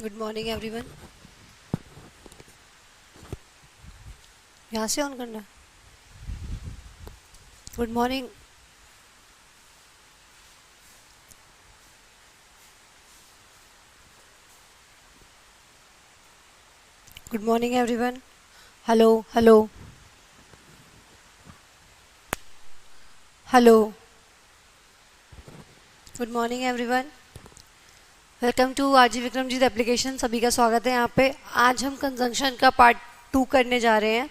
Good morning everyone. यहाँ से on करना है। Good morning. Good morning everyone. Hello hello hello. Good morning everyone. Welcome to RG Vikramjeet application. सभी का स्वागत है यहाँ पे। आज हम कंजंक्शन का पार्ट 2 करने जा रहे हैं।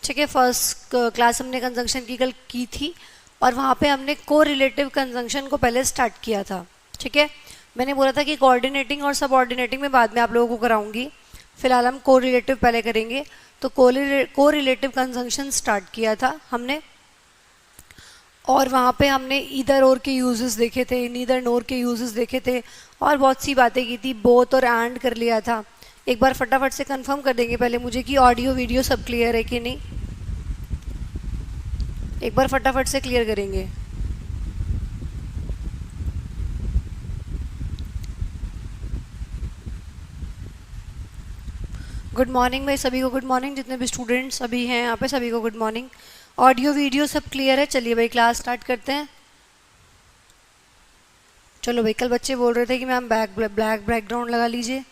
ठीक है, फर्स्ट क्लास हमने कंजंक्शन की कल की थी और वहाँ पे हमने को रिलेटिव कंजंक्शन को पहले स्टार्ट किया था। ठीक है, मैंने बोला था कि कोऑर्डिनेटिंग और सबऑर्डिनेटिंग में बाद में आप लोगों को कराऊंगी, फिलहाल हम को रिलेटिव पहले करेंगे। तो को रिलेटिव कंजंक्शन स्टार्ट किया था हमने और वहाँ पे हमने ईदर और के यूजेस देखे थे, नीदर नोर के यूजेस देखे थे और बहुत सी बातें की थी। बोथ और एंड कर लिया था। एक बार फटाफट से कंफर्म कर देंगे पहले मुझे कि ऑडियो वीडियो सब क्लियर है कि नहीं। एक बार फटाफट से क्लियर करेंगे। गुड मॉर्निंग भाई सभी को। गुड मॉर्निंग जितने भी स्टूडेंट्स अभी हैं यहाँ पे सभी को गुड मॉर्निंग। ऑडियो वीडियो सब क्लियर है। चलिए भाई क्लास स्टार्ट करते हैं। चलो भाई, कल बच्चे बोल रहे थे कि मैम ब्लैक बैकग्राउंड लगा लीजिए,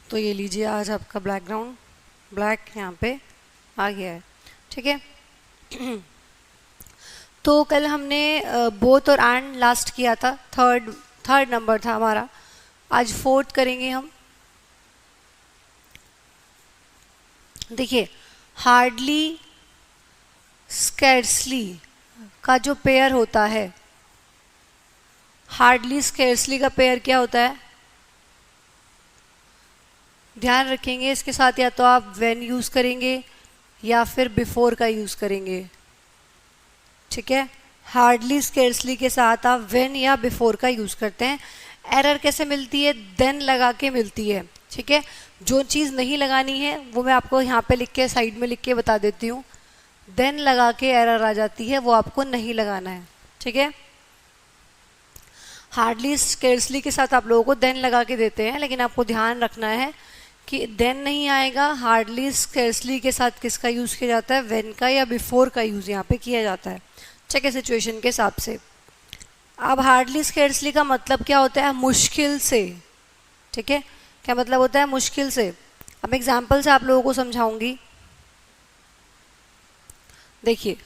तो ये लीजिए आज आपका बैकग्राउंड ब्लैक यहाँ पे आ गया है। ठीक है तो कल हमने बोथ और एंड लास्ट किया था, थर्ड नंबर था हमारा। आज फोर्थ करेंगे हम। देखिए, हार्डली स्कैर्सली का जो पेयर होता है, हार्डली स्कैर्सली का पेयर क्या होता है, ध्यान रखेंगे। इसके साथ या तो आप व्हेन यूज करेंगे या फिर बिफोर का यूज करेंगे। ठीक है, हार्डली स्कैर्सली के साथ आप व्हेन या बिफोर का यूज करते हैं। एरर कैसे मिलती है? देन लगा के मिलती है। ठीक है, जो चीज़ नहीं लगानी है वो मैं आपको यहाँ पे लिख के साइड में लिख के बता देती हूँ। देन लगा के एरर आ जाती है, वो आपको नहीं लगाना है। ठीक है, हार्डली स्कैर्सली के साथ आप लोगों को देन लगा के देते हैं, लेकिन आपको ध्यान रखना है कि देन नहीं आएगा। हार्डली स्कैर्सली के साथ किसका यूज़ किया जाता है? व्हेन का या बिफोर का यूज़ यहाँ पे किया जाता है। ठीक है, सिचुएशन के हिसाब से। अब हार्डली स्कैर्सली का मतलब क्या होता है? मुश्किल से। ठीक है, क्या मतलब होता है? मुश्किल से। अब एग्जाम्पल से आप लोगों को समझाऊंगी। देखिए,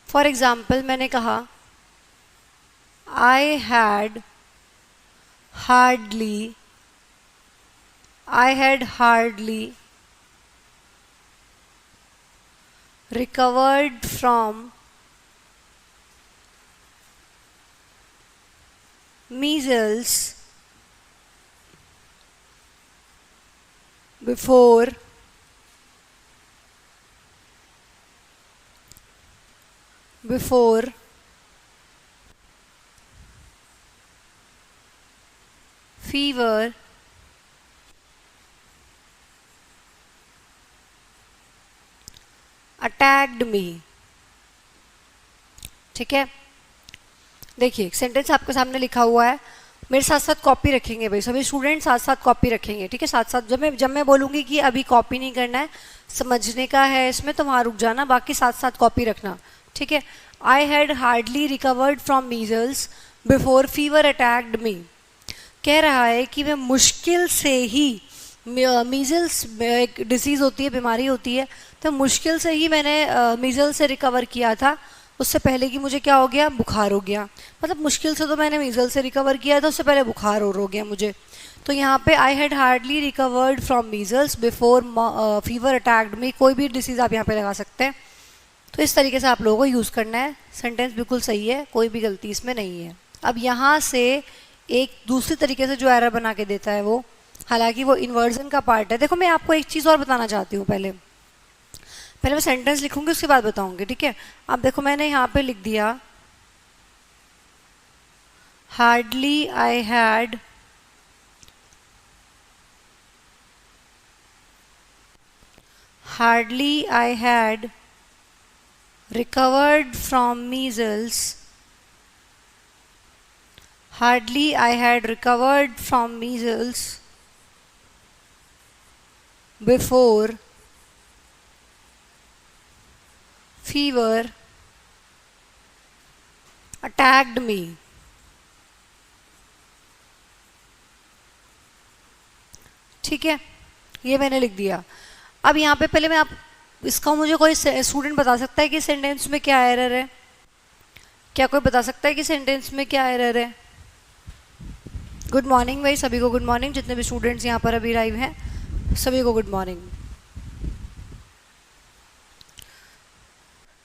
फॉर एग्जाम्पल मैंने कहा आई had hardly recovered from measles before fever attacked me। ठीक है, देखिए सेंटेंस आपके सामने लिखा हुआ है। मेरे साथ साथ कॉपी रखेंगे भाई, सभी स्टूडेंट साथ साथ कॉपी रखेंगे। ठीक है, साथ साथ जब मैं बोलूँगी कि अभी कॉपी नहीं करना है, समझने का है इसमें, तो वहाँ रुक जाना, बाकी साथ साथ कॉपी रखना। ठीक है, I had hardly recovered from measles before fever attacked me. कह रहा है कि मैं मुश्किल से ही, मीजल्स एक डिसीज़ होती है, बीमारी होती है, तो मुश्किल से ही मैंने मीजल्स से रिकवर किया था। उससे पहले कि मुझे क्या हो गया? बुखार हो गया। मतलब मुश्किल से तो मैंने मीजल्स से रिकवर किया था, उससे पहले बुखार और हो गया मुझे। तो यहाँ पे I had hardly recovered from measles before fever attacked me. कोई भी डिसीज़ आप यहाँ पे लगा सकते हैं। तो इस तरीके से आप लोगों को यूज़ करना है। सेंटेंस बिल्कुल सही है, कोई भी गलती इसमें नहीं है। अब यहाँ से एक दूसरी तरीके से जो एरर बना के देता है वो, हालांकि वो इन्वर्जन का पार्ट है। देखो, मैं आपको एक चीज़ और बताना चाहती हूँ। पहले मैं सेंटेंस लिखूंगी, उसके बाद बताऊंगी। ठीक है, अब देखो मैंने यहाँ पे लिख दिया hardly I had recovered from measles hardly I had recovered from measles before fever attacked me. ठीक है, ये मैंने लिख दिया। अब यहाँ पे पहले मैं आप इसका मुझे कोई स्टूडेंट बता सकता है कि सेंटेंस में क्या एरर है? क्या कोई बता सकता है कि सेंटेंस में क्या एरर है? गुड मॉर्निंग भाई, सभी को गुड मॉर्निंग। जितने भी स्टूडेंट्स यहाँ पर अभी लाइव हैं सभी को गुड मॉर्निंग।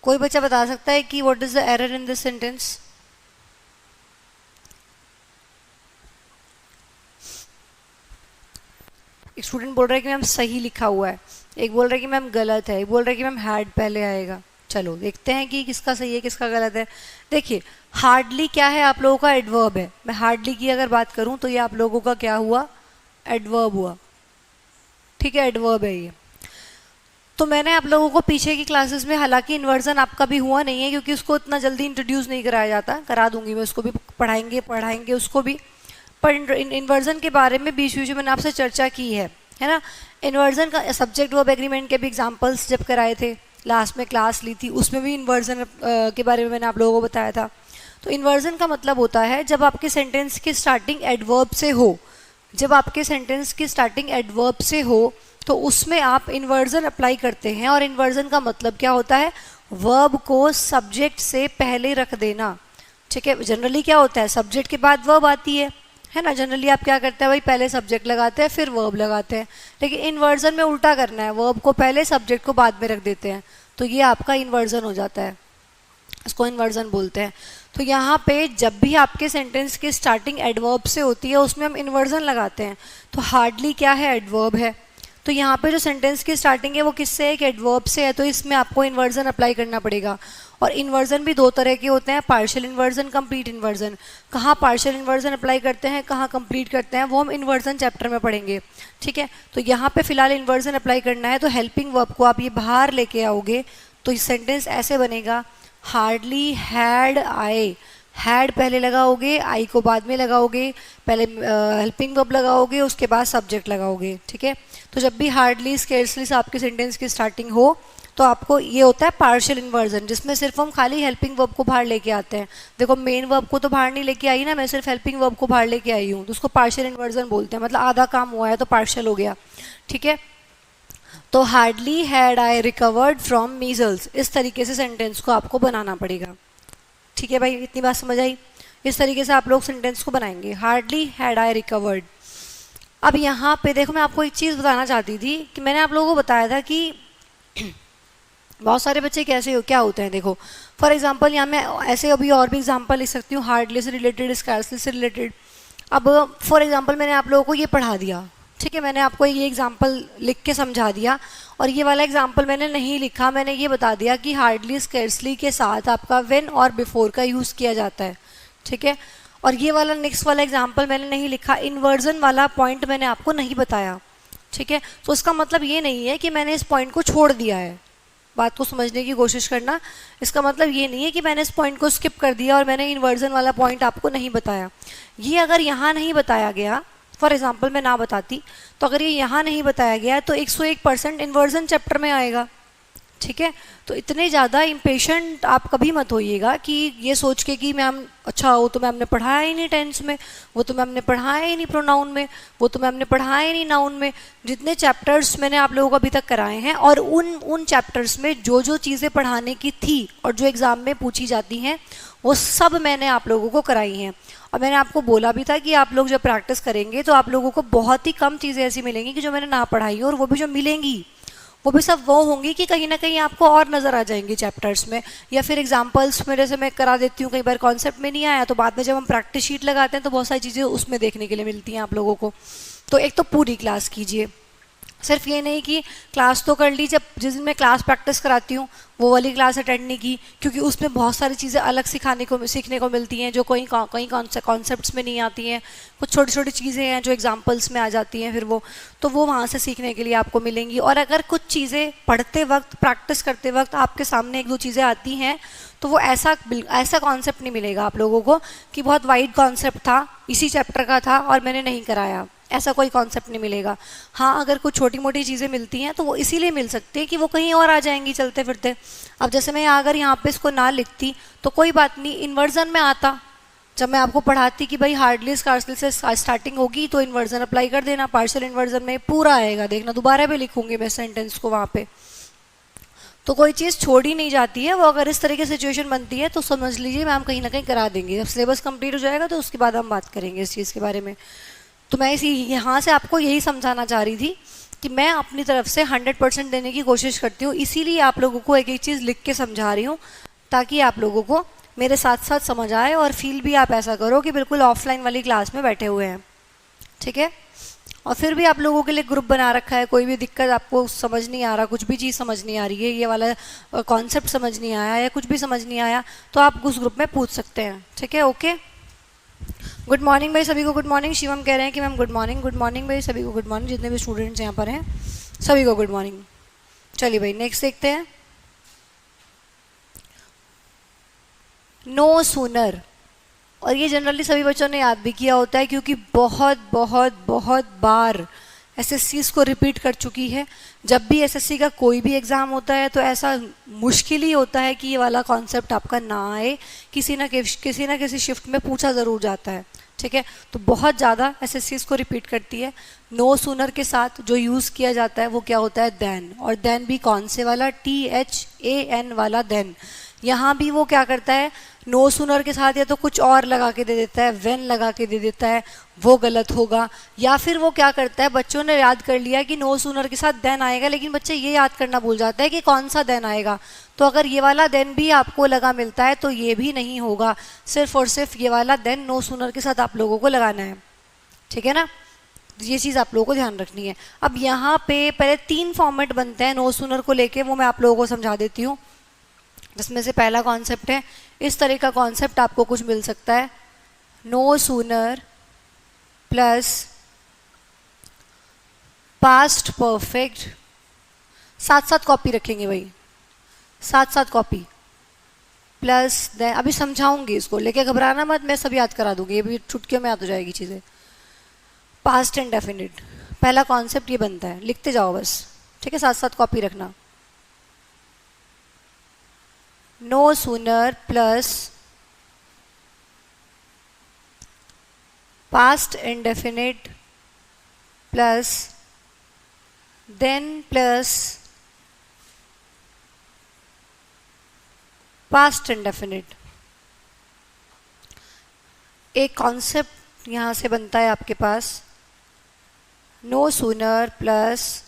कोई बच्चा बता सकता है कि what is the error in this sentence? एक स्टूडेंट बोल रहा है कि मैम सही लिखा हुआ है, एक बोल रहा है कि मैम गलत है, एक बोल रहा है कि मैम हैड पहले आएगा। चलो देखते हैं कि किसका सही है किसका गलत है। देखिए हार्डली क्या है, आप लोगों का एडवर्ब है। मैं हार्डली की अगर बात करूं तो ये आप लोगों का क्या हुआ? एडवर्ब हुआ। ठीक है, एडवर्ब है ये। तो मैंने आप लोगों को पीछे की क्लासेस में, हालांकि इन्वर्जन आपका भी हुआ नहीं है क्योंकि उसको इतना जल्दी इंट्रोड्यूस नहीं कराया जाता, करा दूंगी मैं उसको भी, पढ़ाएंगे उसको भी। पर इन्वर्जन के बारे में बीच बीच में मैंने आपसे चर्चा की है ना। इन्वर्जन का सब्जेक्ट वर्ब एग्रीमेंट के भी एग्जांपल्स जब कराए थे, लास्ट में क्लास ली थी, उसमें भी इन्वर्जन के बारे में मैंने आप लोगों को बताया था। तो इन्वर्जन का मतलब होता है जब आपके सेंटेंस की स्टार्टिंग एडवर्ब से हो, जब आपके सेंटेंस की स्टार्टिंग एडवर्ब से हो तो उसमें आप इन्वर्जन अप्लाई करते हैं। और इन्वर्जन का मतलब क्या होता है? वर्ब को सब्जेक्ट से पहले रख देना। ठीक है, जनरली क्या होता है, सब्जेक्ट के बाद वर्ब आती है ना। जनरली आप क्या करते हैं भाई, पहले सब्जेक्ट लगाते हैं फिर वर्ब लगाते हैं। लेकिन इन्वर्जन में उल्टा करना है, वर्ब को पहले सब्जेक्ट को बाद में रख देते हैं, तो ये आपका इन्वर्जन हो जाता है, इसको इन्वर्जन बोलते हैं। तो यहाँ पे जब भी आपके सेंटेंस की स्टार्टिंग एडवर्ब से होती है उसमें हम इन्वर्जन लगाते हैं। तो हार्डली क्या है? एडवर्ब है। तो यहाँ पे जो सेंटेंस की स्टार्टिंग है वो किससे है? एक एडवर्ब से है, तो इसमें आपको इन्वर्जन अप्लाई करना पड़ेगा। और इन्वर्जन भी दो तरह के होते हैं, पार्शियल इन्वर्जन, कंप्लीट इन्वर्जन। कहाँ पार्शियल इन्वर्जन अप्लाई करते हैं, कहाँ कंप्लीट करते हैं, वो हम इन्वर्जन चैप्टर में पढ़ेंगे। ठीक है, तो यहाँ पे फिलहाल इन्वर्जन अप्लाई करना है। तो हेल्पिंग वर्ब को आप ये बाहर लेके आओगे तो ये सेंटेंस ऐसे बनेगा, हार्डली हैड आई। हैड पहले लगाओगे, आई को बाद में लगाओगे, पहले हेल्पिंग वर्ब लगाओगे, उसके बाद सब्जेक्ट लगाओगे। ठीक है, तो जब भी हार्डली स्केर्सली से आपके सेंटेंस की स्टार्टिंग हो तो आपको ये होता है पार्शियल इन्वर्जन, जिसमें सिर्फ हम खाली हेल्पिंग वर्ब को बाहर लेके आते हैं। देखो मेन वर्ब को तो बाहर नहीं लेके आई ना, मैं सिर्फ हेल्पिंग वर्ब को बाहर लेके आई हूँ, तो उसको पार्शियल इन्वर्जन बोलते हैं। मतलब आधा काम हुआ है तो पार्शियल हो गया। ठीक है, तो hardly had I recovered from measles, इस तरीके से सेंटेंस को आपको बनाना पड़ेगा। ठीक है भाई, इतनी बात समझ आई? इस तरीके से आप लोग सेंटेंस को बनाएंगे, हार्डली हैड आई रिकवर्ड। अब यहाँ पे देखो मैं आपको एक चीज़ बताना चाहती थी कि मैंने आप लोगों को बताया था कि बहुत सारे बच्चे क्या होते हैं। देखो फॉर एग्जांपल यहाँ मैं ऐसे अभी और भी एग्जांपल लिख सकती हूँ, हार्डली से रिलेटेड, स्कार्सली से रिलेटेड। अब फॉर एग्जांपल मैंने आप लोगों को ये पढ़ा दिया, ठीक है, मैंने आपको ये एग्जांपल लिख के समझा दिया, और ये वाला एग्जांपल मैंने नहीं लिखा, मैंने ये बता दिया कि हार्डली स्केर्सली के साथ आपका व्हेन और बिफोर का यूज़ किया जाता है। ठीक है, और ये वाला नेक्स्ट वाला एग्जांपल मैंने नहीं लिखा, इन्वर्जन वाला पॉइंट मैंने आपको नहीं बताया। ठीक है, तो इसका मतलब ये नहीं है कि मैंने इस पॉइंट को छोड़ दिया है, बात को समझने की कोशिश करना। इसका मतलब ये नहीं है कि मैंने इस पॉइंट को स्किप कर दिया और मैंने इन्वर्जन वाला पॉइंट आपको नहीं बताया। ये अगर यहाँ नहीं बताया गया, फॉर एग्जाम्पल मैं ना बताती, तो अगर ये यहाँ नहीं बताया गया तो 101% इन्वर्जन चैप्टर में आएगा। ठीक है, तो इतने ज़्यादा इम्पेशेंट आप कभी मत होइएगा कि ये सोच के कि मैम अच्छा वो तो मैम ने पढ़ाया ही नहीं टेंस में, वो तो मैम ने पढ़ाया ही नहीं प्रोनाउन में, वो तो मैम ने पढ़ाया ही नहीं नाउन में। जितने चैप्टर्स मैंने आप लोगों को अभी तक कराए हैं और उन चैप्टर्स में जो जो चीज़ें पढ़ाने की थी और जो एग्ज़ाम में पूछी जाती हैं वो सब मैंने आप लोगों को कराई हैं। और मैंने आपको बोला भी था कि आप लोग जब प्रैक्टिस करेंगे तो आप लोगों को बहुत ही कम चीज़ें ऐसी मिलेंगी कि जो मैंने ना पढ़ाई हो, और वो भी जो मिलेंगी वो भी सब वो होंगी कि कहीं ना कहीं आपको और नज़र आ जाएंगी चैप्टर्स में, या फिर एग्जांपल्स में जैसे मैं करा देती हूँ। कई बार कॉन्सेप्ट में नहीं आया तो बाद में जब हम प्रैक्टिस शीट लगाते हैं तो बहुत सारी चीज़ें उसमें देखने के लिए मिलती हैं आप लोगों को। तो एक तो पूरी क्लास कीजिए, सिर्फ ये नहीं कि क्लास तो कर ली, जब जिस दिन मैं क्लास प्रैक्टिस कराती हूँ वो वाली क्लास अटेंड नहीं की, क्योंकि उसमें बहुत सारी चीज़ें अलग सीखने को मिलती हैं जो कई कॉन्सेप्ट्स में नहीं आती हैं। कुछ छोटी छोटी चीज़ें हैं जो एग्जांपल्स में आ जाती हैं, फिर वो वहाँ से सीखने के लिए आपको मिलेंगी। और अगर कुछ चीज़ें पढ़ते वक्त, प्रैक्टिस करते वक्त आपके सामने एक दो चीज़ें आती हैं तो वो ऐसा कॉन्सेप्ट नहीं मिलेगा आप लोगों को कि बहुत वाइड कॉन्सेप्ट था, इसी चैप्टर का था और मैंने नहीं कराया, ऐसा कोई कॉन्सेप्ट नहीं मिलेगा। हाँ, अगर कुछ छोटी मोटी चीज़ें मिलती हैं तो वो इसीलिए मिल सकती है कि वो कहीं और आ जाएंगी चलते फिरते। अब जैसे मैं अगर यहाँ पे इसको ना लिखती तो कोई बात नहीं, इन्वर्जन में आता। जब मैं आपको पढ़ाती कि भाई हार्डली स्कार्सली से स्टार्टिंग होगी तो इन्वर्जन अप्लाई कर देना, पार्शियल इन्वर्जन में पूरा आएगा, देखना दोबारा भी लिखूंगी मैं सेंटेंस को वहाँ पे। तो कोई चीज़ छोड़ी नहीं जाती है, वो अगर इस तरह की सिचुएशन बनती है तो समझ लीजिए मैम कहीं ना कहीं करा देंगे। जब सिलेबस कंप्लीट हो जाएगा तो उसके बाद हम बात करेंगे इस चीज़ के बारे में। तो मैं इसी यहाँ से आपको यही समझाना चाह रही थी कि मैं अपनी तरफ से 100% देने की कोशिश करती हूँ, इसीलिए आप लोगों को एक एक चीज़ लिख के समझा रही हूँ ताकि आप लोगों को मेरे साथ साथ समझ आए और फील भी आप ऐसा करो कि बिल्कुल ऑफलाइन वाली क्लास में बैठे हुए हैं। ठीक है। और फिर भी आप लोगों के लिए ग्रुप बना रखा है, कोई भी दिक्कत आपको समझ नहीं आ रहा, कुछ भी चीज़ समझ नहीं आ रही है, ये वाला कॉन्सेप्ट समझ नहीं आया या कुछ भी समझ नहीं आया तो आप उस ग्रुप में पूछ सकते हैं। ठीक है, ओके। गुड मॉर्निंग भाई सभी को, गुड मॉर्निंग। शिवम कह रहे हैं कि ma'am good morning. Good morning भाई सभी को, गुड मॉर्निंग। जितने भी स्टूडेंट्स यहाँ पर हैं सभी को गुड मॉर्निंग। चलिए भाई नेक्स्ट देखते हैं। नो सूनर, और ये जनरली सभी बच्चों ने याद भी किया होता है क्योंकि बहुत बहुत बहुत बार एसएससी को रिपीट कर चुकी है। जब भी एसएससी का कोई भी एग्ज़ाम होता है तो ऐसा मुश्किल ही होता है कि ये वाला कॉन्सेप्ट आपका ना आए, किसी ना किसी शिफ्ट में पूछा ज़रूर जाता है। ठीक है, तो बहुत ज़्यादा एसएससी को रिपीट करती है। नो सूनर के साथ जो यूज़ किया जाता है वो क्या होता है, देन। और देन भी कौन से वाला, THAN वाला देन। यहाँ भी वो क्या करता है, नो सूनर के साथ या तो कुछ और लगा के दे देता है, व्हेन लगा के दे देता है, वो गलत होगा। या फिर वो क्या करता है, बच्चों ने याद कर लिया कि नो सूनर के साथ देन आएगा, लेकिन बच्चे ये याद करना भूल जाते हैं कि कौन सा देन आएगा। तो अगर ये वाला देन भी आपको लगा मिलता है तो ये भी नहीं होगा, सिर्फ और सिर्फ ये वाला देन नो सूनर के साथ आप लोगों को लगाना है। ठीक है ना, ये चीज़ आप लोगों को ध्यान रखनी है। अब यहाँ पे पहले 3 फॉर्मेट बनते हैं नो सूनर को लेके, वो मैं आप लोगों को समझा देती हूँ। जिसमें से पहला कॉन्सेप्ट है, इस तरह का कॉन्सेप्ट आपको कुछ मिल सकता है, no sooner plus past perfect, साथ साथ कॉपी रखेंगे भाई, साथ साथ कॉपी प्लस देन। अभी समझाऊंगी इसको, लेके घबराना मत, मैं सब याद करा दूंगी, ये भी चुटकियों में याद हो जाएगी चीज़ें। पास्ट इंडेफिनिट पहला कॉन्सेप्ट ये बनता है, लिखते जाओ बस। ठीक है, साथ साथ कॉपी रखना। No sooner plus past indefinite plus then plus past indefinite. एक कॉन्सेप्ट यहाँ से बनता है आपके पास, no sooner plus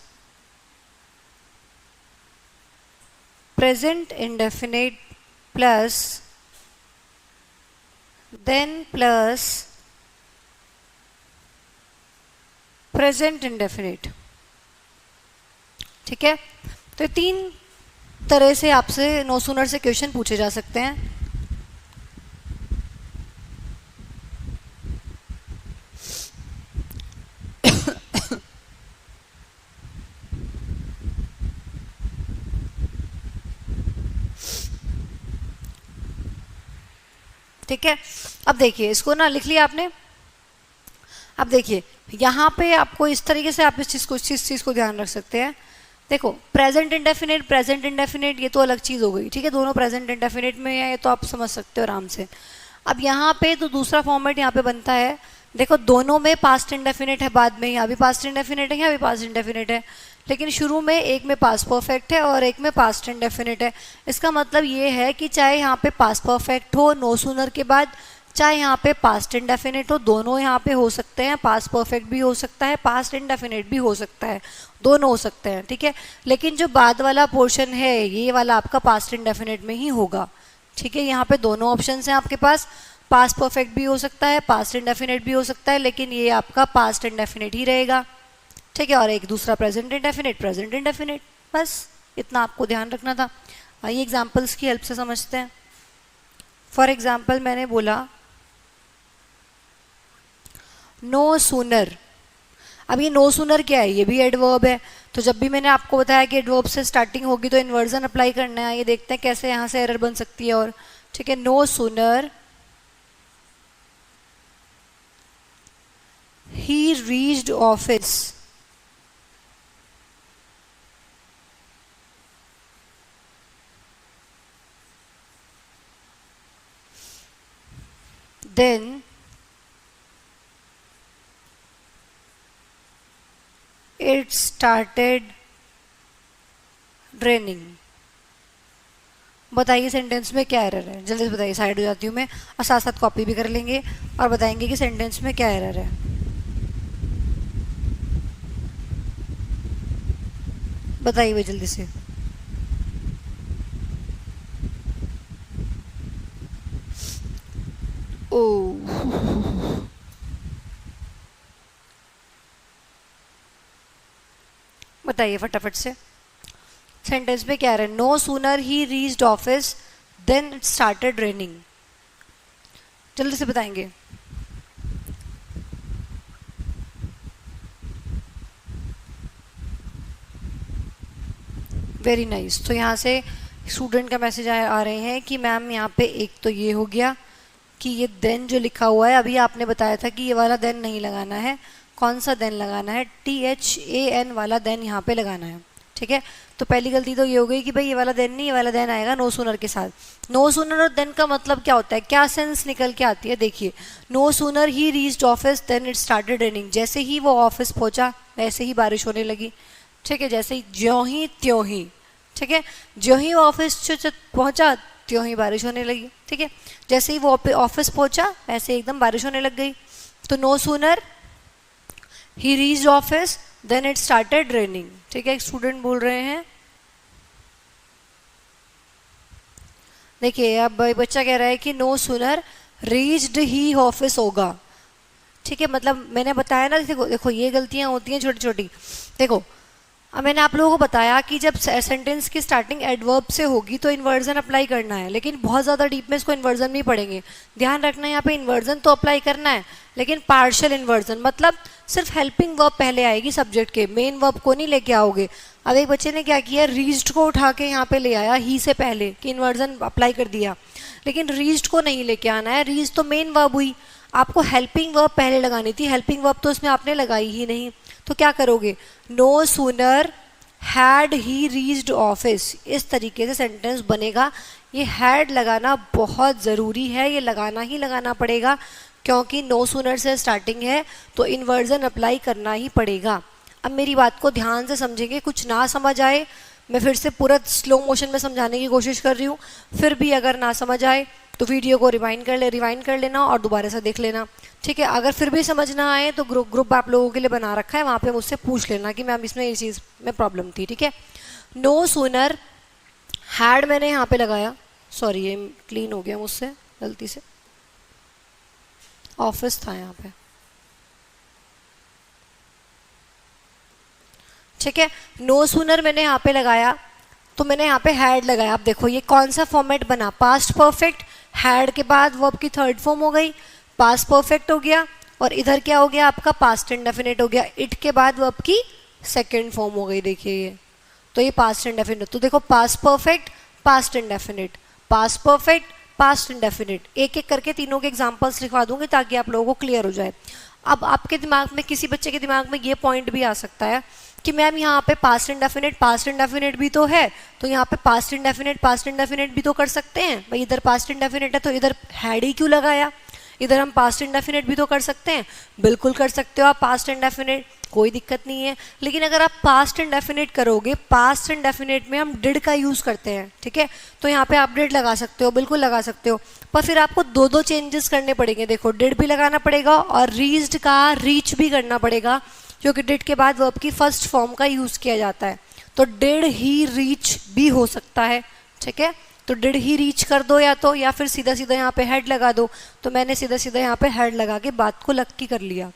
present indefinite plus then plus present indefinite. ठीक है, तो 3 तरह से आपसे नो सूनर से क्वेश्चन पूछे जा सकते हैं। ठीक है, अब देखिए इसको ना लिख लिया आपने। अब देखिए यहाँ पे आपको इस तरीके से आप इस चीज़ को ध्यान रख सकते हैं। देखो प्रेजेंट इंडेफिनिट ये तो अलग चीज़ हो गई। ठीक है, दोनों प्रेजेंट इंडेफिनिट में है, ये तो आप समझ सकते हो आराम से। अब यहाँ पे तो दूसरा फॉर्मेट यहाँ पे बनता है, देखो दोनों में पास्ट इंडेफिनिट है, बाद में यहाँ भी पास्ट इंडेफिनिट है, यहाँ भी पास्ट इंडेफिनिट है, लेकिन शुरू में एक में पास्ट परफेक्ट है और एक में पास्ट इंडेफिनिट है। इसका मतलब ये है कि चाहे यहाँ पे पास्ट परफेक्ट हो नो सूनर के बाद, चाहे यहाँ पे पास्ट इंडेफिनिट हो, दोनों यहाँ पे हो सकते हैं। पास्ट परफेक्ट भी हो सकता है, पास्ट इंडेफिनिट भी हो सकता है, दोनों हो सकते हैं। ठीक है, लेकिन जो बाद वाला पोर्शन है ये वाला आपका पास्ट इंडेफिनिट में ही होगा। ठीक है, यहाँ पे दोनों ऑप्शन हैं आपके पास, पास्ट परफेक्ट भी हो सकता है, पास्ट इंडेफिनिट भी हो सकता है, लेकिन ये आपका पास्ट इंडेफिनिट ही रहेगा। ठीक है, और एक दूसरा प्रेजेंट इंडेफिनिट। बस इतना आपको ध्यान रखना था। आइए एग्जाम्पल्स की हेल्प से समझते हैं। फॉर एग्जाम्पल मैंने बोला नो सूनर। अब ये नो सूनर क्या है, ये भी एडवर्ब है। तो जब भी मैंने आपको बताया कि एडवर्ब से स्टार्टिंग होगी तो इन्वर्जन अप्लाई करना है। ये देखते हैं कैसे यहाँ से एरर बन सकती है। और ठीक है, no sooner he reached office, then it started raining. बताइए सेंटेंस में क्या एरर है, जल्दी से बताइए, साइड हो जाती हूँ मैं, और साथ साथ कॉपी भी कर लेंगे और बताएंगे कि सेंटेंस में क्या एरर है। बताइए भाई जल्दी से। ओ बताइए फटाफट से, सेंटेंस में क्या है? No sooner he reached office then it started raining. जल्दी से बताएंगे। Very nice. तो यहाँ से स्टूडेंट का मैसेज आ रहे हैं कि मैम यहाँ पे एक तो ये हो गया कि ये देन जो लिखा हुआ है, अभी आपने बताया था कि ये वाला देन नहीं लगाना है। कौन सा देन लगाना है? THAN वाला देन यहाँ पे लगाना है। ठीक है, तो पहली गलती तो ये हो गई कि भाई ये वाला देन नहीं, ये वाला देन आएगा नो सूनर के साथ। नो सूनर और देन का मतलब क्या होता है, क्या सेंस निकल के आती है? देखिए, no sooner he reached office then it started raining. जैसे ही वो ऑफिस पहुंचा वैसे ही बारिश होने लगी। ठीक है, जैसे ही ज्यों ही त्यों ही। ठीक है, ज्यों ही वो ऑफिस पहुंचा त्यों ही बारिश होने लगी। ठीक है, जैसे ही वो ऑफिस पहुंचा वैसे एकदम बारिश होने लग गई। तो no sooner he reached office then it started raining. ठीक है, एक स्टूडेंट बोल रहे हैं, देखिए अब बच्चा कह रहा है कि नो सूनर रीच्ड ही ऑफिस होगा। ठीक है, मतलब मैंने बताया ना, देखो देखो ये गलतियां होती हैं छोटी छोटी। देखो अब मैंने आप लोगों को बताया कि जब सेंटेंस की स्टार्टिंग एडवर्ब से होगी तो इन्वर्जन अप्लाई करना है, लेकिन बहुत ज़्यादा डीप में इसको इन्वर्जन नहीं पढ़ेंगे। ध्यान रखना है यहाँ पे इन्वर्जन तो अप्लाई करना है, लेकिन पार्शियल इन्वर्जन, मतलब सिर्फ हेल्पिंग वर्ब पहले आएगी सब्जेक्ट के, मेन वर्ब को नहीं लेके आओगे। अब एक बच्चे ने क्या किया, रीच्ड को उठा के यहाँ पे ले आया ही से पहले कि इन्वर्जन अप्लाई कर दिया, लेकिन रीच्ड को नहीं लेके आना है। रीच तो मेन वर्ब हुई, आपको हेल्पिंग वर्ब पहले लगानी थी, हेल्पिंग वर्ब तो उसमें आपने लगाई ही नहीं। तो क्या करोगे, no sooner had he reached office, इस तरीके से सेंटेंस बनेगा। ये हैड लगाना बहुत ज़रूरी है, ये लगाना ही लगाना पड़ेगा, क्योंकि नो सूनर से स्टार्टिंग है तो इन्वर्जन अप्लाई करना ही पड़ेगा। अब मेरी बात को ध्यान से समझेंगे, कुछ ना समझ आए मैं फिर से पूरा स्लो मोशन में समझाने की कोशिश कर रही हूँ, फिर भी अगर ना समझ आए तो वीडियो को रिवाइंड कर लेना और दोबारा से देख लेना। ठीक है, अगर फिर भी समझ ना आए तो ग्रुप आप लोगों के लिए बना रखा है, वहाँ पे मुझसे पूछ लेना कि मैम इसमें ये चीज़ में प्रॉब्लम थी। ठीक है, नो सूनर हैड मैंने यहाँ पे लगाया, सॉरी ये क्लीन हो गया मुझसे गलती से, ऑफिस था यहाँ पे। ठीक है, नो सूनर मैंने यहाँ पे लगाया तो मैंने यहाँ पे हैड लगाया। अब देखो ये कौन सा फॉर्मेट बना, पास्ट परफेक्ट, हैड के बाद वर्ब की थर्ड फॉर्म हो गई, पास्ट परफेक्ट हो गया, और इधर क्या हो गया आपका, पास्ट इंडेफिनिट हो गया। इट के बाद वर्ब की सेकेंड फॉर्म हो गई, देखिए ये, तो ये पास्ट इंडेफिनिट। तो देखो past perfect, past indefinite, past perfect, past indefinite, एक एक करके तीनों के एग्जांपल्स लिखवा दूंगी ताकि आप लोगों को क्लियर हो जाए। अब आपके दिमाग में, किसी बच्चे के दिमाग में ये पॉइंट भी आ सकता है कि मैम यहाँ पे पास्ट इंडेफिनिट भी तो है, तो यहाँ पे पास्ट इंडेफिनिट भी तो कर सकते हैं भाई, इधर पास्ट इंडेफिनिट है तो इधर हैड ही क्यों लगाया, इधर हम पास्ट इंडेफिनिट भी तो कर सकते हैं। बिल्कुल कर सकते हो आप पास्ट इंडेफिनिट, कोई दिक्कत नहीं है, लेकिन अगर आप पास्ट इंडेफिनिट करोगे, पास्ट इंडेफिनिट में हम डिड का यूज करते हैं। ठीक है, तो यहाँ पे आप डिड लगा सकते हो, बिल्कुल लगा सकते हो, पर फिर आपको दो दो चेंजेस करने पड़ेंगे। देखो डिड भी लगाना पड़ेगा और रीच्ड का रीच भी करना पड़ेगा, क्योंकि डिड के बाद वर्ब की फर्स्ट फॉर्म का यूज किया जाता है, तो डिड ही रीच भी हो सकता है। ठीक है, तो डिड ही रीच कर दो या फिर सीधा सीधा यहाँ पे हेड लगा दो, तो मैंने सीधा सीधा यहाँ पे हेड लगा के बात को लक्की कर लिया।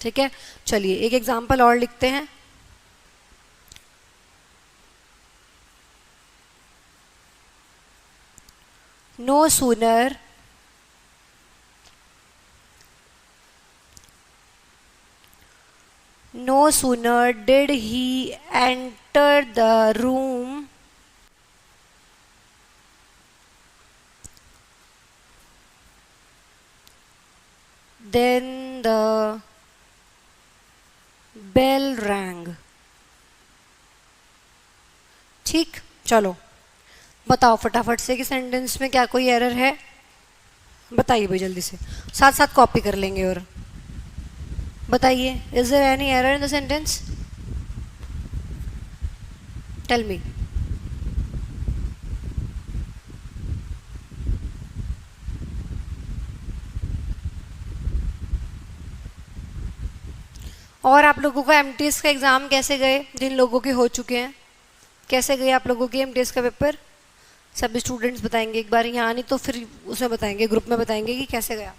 ठीक है, चलिए एक एग्जांपल और लिखते हैं। No sooner did he enter the room then the bell rang. ठीक, चलो बताओ फटाफट से कि सेंटेंस में क्या कोई एरर है, बताइए भाई जल्दी से, साथ साथ कॉपी कर लेंगे। और बताइए, is there any error in the sentence? Tell me. और आप लोगों को एमटीएस का एग्जाम कैसे गए, जिन लोगों के हो चुके हैं? कैसे गए आप लोगों के एमटीएस का पेपर? सभी स्टूडेंट्स बताएंगे एक बार, यहाँ नहीं तो फिर उसमें बताएंगे, ग्रुप में बताएंगे कि कैसे गया।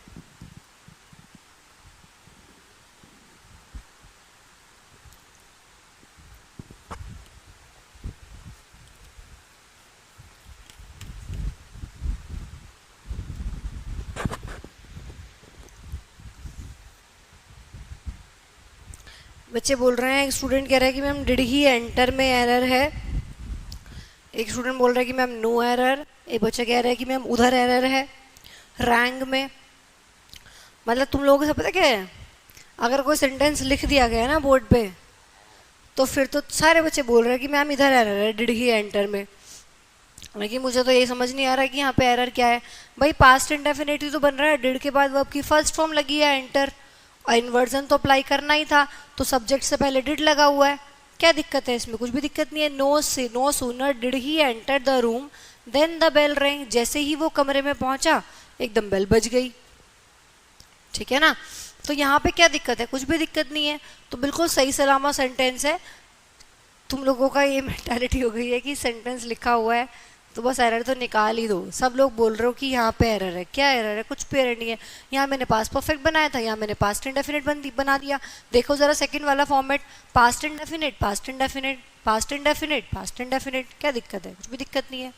बच्चे बोल रहे हैं, एक स्टूडेंट कह रहा है कि मैम डिड ही एंटर में एरर है, एक स्टूडेंट बोल रहा है कि मैम नो एरर, एक बच्चा कह रहा है कि मैम उधर एरर है रैंग में। मतलब तुम लोगों को सब पता क्या है, अगर कोई सेंटेंस लिख दिया गया है ना बोर्ड पे, तो फिर तो सारे बच्चे बोल रहे हैं कि मैम इधर एरर है डिड ही एंटर में। लेकिन मुझे तो ये समझ नहीं आ रहा कि यहाँ पे एरर क्या है। भाई पास्ट इंडेफिनिटली तो बन रहा है, डिड के बाद वर्ब की फर्स्ट फॉर्म लगी है एंटर, और इन्वर्जन तो अप्लाई करना ही था, तो सब्जेक्ट से पहले डिड लगा हुआ है। क्या दिक्कत है इसमें? कुछ भी दिक्कत नहीं है। No sooner did he enter the room then the bell ring, जैसे ही वो कमरे में पहुंचा एकदम बेल बज गई। ठीक है ना? तो यहाँ पे क्या दिक्कत है? कुछ भी दिक्कत नहीं है, तो बिल्कुल सही सलामत सेंटेंस है। तुम लोगों का ये मेंटालिटी हो गई है कि सेंटेंस लिखा हुआ है तो बस एरर तो निकाल ही दो। सब लोग बोल रहे हो कि यहाँ पे एरर है, क्या एरर है? कुछ भी एरर नहीं है। यहाँ मैंने पास्ट परफेक्ट बनाया था, यहाँ मैंने पास्ट इंडेफिनिट बना दिया। देखो जरा सेकंड वाला format, past indefinite past indefinite past indefinite past indefinite, क्या दिक्कत है? कुछ भी दिक्कत नहीं है।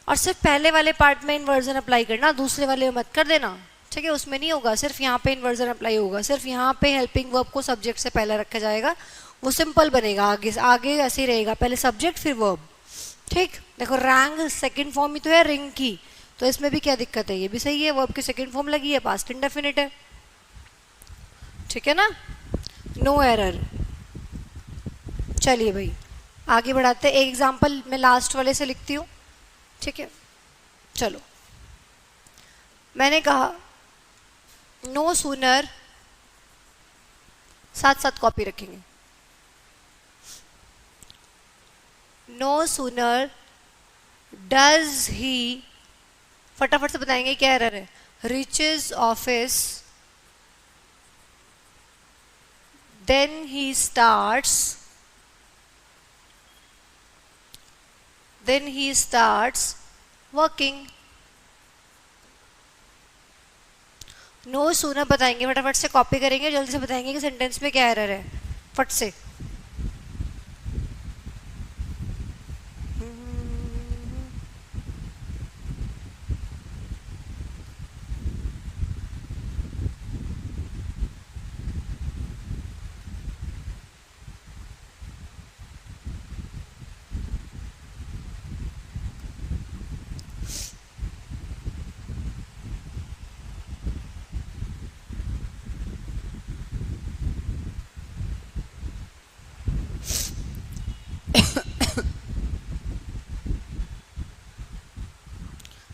और सिर्फ पहले वाले पार्ट में इन्वर्जन अप्लाई करना, दूसरे वाले में मत कर देना। ठीक है, उसमें नहीं होगा, सिर्फ यहाँ पे इन्वर्जन अप्लाई होगा। सिर्फ यहाँ पे हेल्पिंग वर्ब को सब्जेक्ट से पहले रखा जाएगा, वो सिंपल बनेगा। आगे आगे ऐसे ही रहेगा, पहले सब्जेक्ट फिर वर्ब। ठीक, देखो रैंग सेकंड फॉर्म ही तो है रिंग की, तो इसमें भी क्या दिक्कत है? ये भी सही है, वर्ब की सेकंड फॉर्म लगी है, पास्ट इंडेफिनिट है। ठीक है ना? No error. चलिए भाई आगे बढ़ाते हैं। एक एग्जांपल मैं लास्ट वाले से लिखती हूँ। ठीक है, चलो। मैंने कहा नो सूनर, साथ साथ कॉपी रखेंगे। नो सूनर डज ही, फटाफट से बताएंगे क्या एरर है। Reaches office then he starts working. No sooner बताएंगे, फटाफट से कॉपी करेंगे, जल्दी से बताएंगे कि सेंटेंस में क्या एरर है, फट से।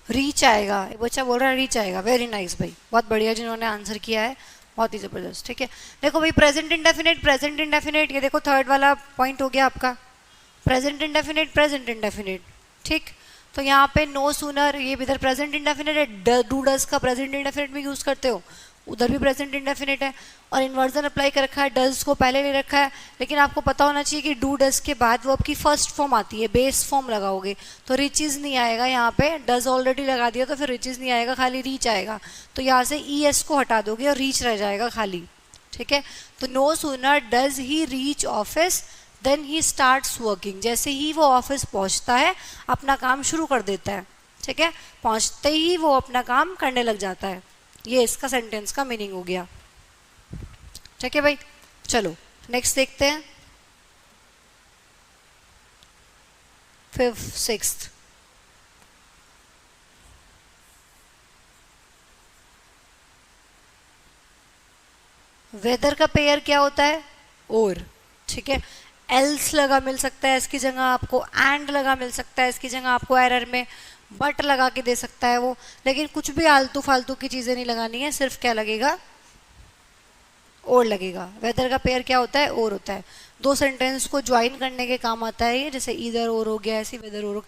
रीच आएगा, एक बच्चा बोल रहा है रीच आएगा। वेरी नाइस भाई, बहुत बढ़िया जिन्होंने आंसर किया है, बहुत ही जबरदस्त। ठीक है, देखो भाई प्रेजेंट इंडेफिनिट, ये देखो थर्ड वाला पॉइंट हो गया आपका, प्रेजेंट इंडेफिनिट। ठीक, तो यहाँ पे नो सूनर, ये इधर प्रेजेंट इंडेफिनिट है, डू डज का प्रेजेंट इंडेफिनिट भी यूज करते हो, उधर भी प्रेजेंट इंडेफिनिट है, और इन्वर्जन अप्लाई कर रखा है, डज को पहले ले रखा है। लेकिन आपको पता होना चाहिए कि डू डज के बाद वर्ब की फर्स्ट फॉर्म आती है, बेस फॉर्म लगाओगे तो रिचेज नहीं आएगा। यहाँ पे डज ऑलरेडी लगा दिया तो फिर रिचेज नहीं आएगा, खाली रीच आएगा। तो यहाँ से ई एस को हटा दोगे और रीच रह जाएगा खाली। ठीक है, तो no sooner does he reach office then he starts working, जैसे ही वो ऑफिस पहुंचता है अपना काम शुरू कर देता है। ठीक है, पहुंचते ही वो अपना काम करने लग जाता है। ये इसका सेंटेंस का मीनिंग हो गया। ठीक है भाई, चलो नेक्स्ट देखते हैं। फिफ्थ सिक्स्थ, वेदर का पेयर क्या होता है? और, ठीक है। एल्स लगा मिल सकता है इसकी जगह आपको, एंड लगा मिल सकता है इसकी जगह आपको एरर में, बट लगा के दे सकता है वो, लेकिन कुछ भी आलतू फालतू की चीज़ें नहीं लगानी है, सिर्फ क्या लगेगा, और लगेगा। वेदर का पेयर क्या होता है, और होता है। दो सेंटेंस को ज्वाइन करने के काम आता है ये, जैसे इधर और हो गया, ऐसे वेदर और।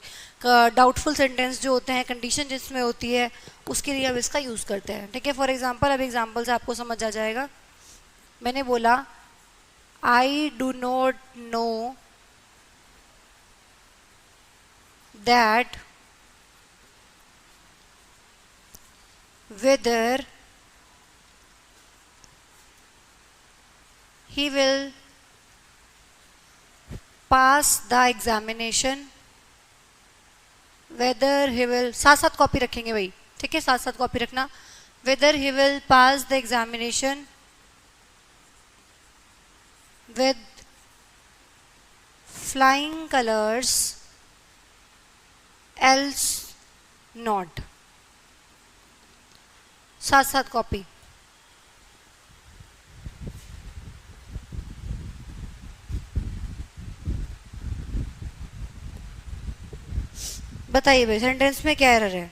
डाउटफुल सेंटेंस जो होते हैं, कंडीशन जिसमें होती है, उसके लिए हम इसका यूज़ करते हैं, ठीक है। फॉर एग्जाम्पल, अब एग्जाम्पल से आपको समझ आ जाएगा। मैंने बोला आई do not know that whether he will pass the examination, whether he will, साथ साथ कॉपी रखेंगे भाई, ठीक है, साथ साथ कॉपी रखना। whether he will pass the examination with flying colors else not, साथ साथ कॉपी। बताइए भाई, सेंटेंस में क्या एरर है?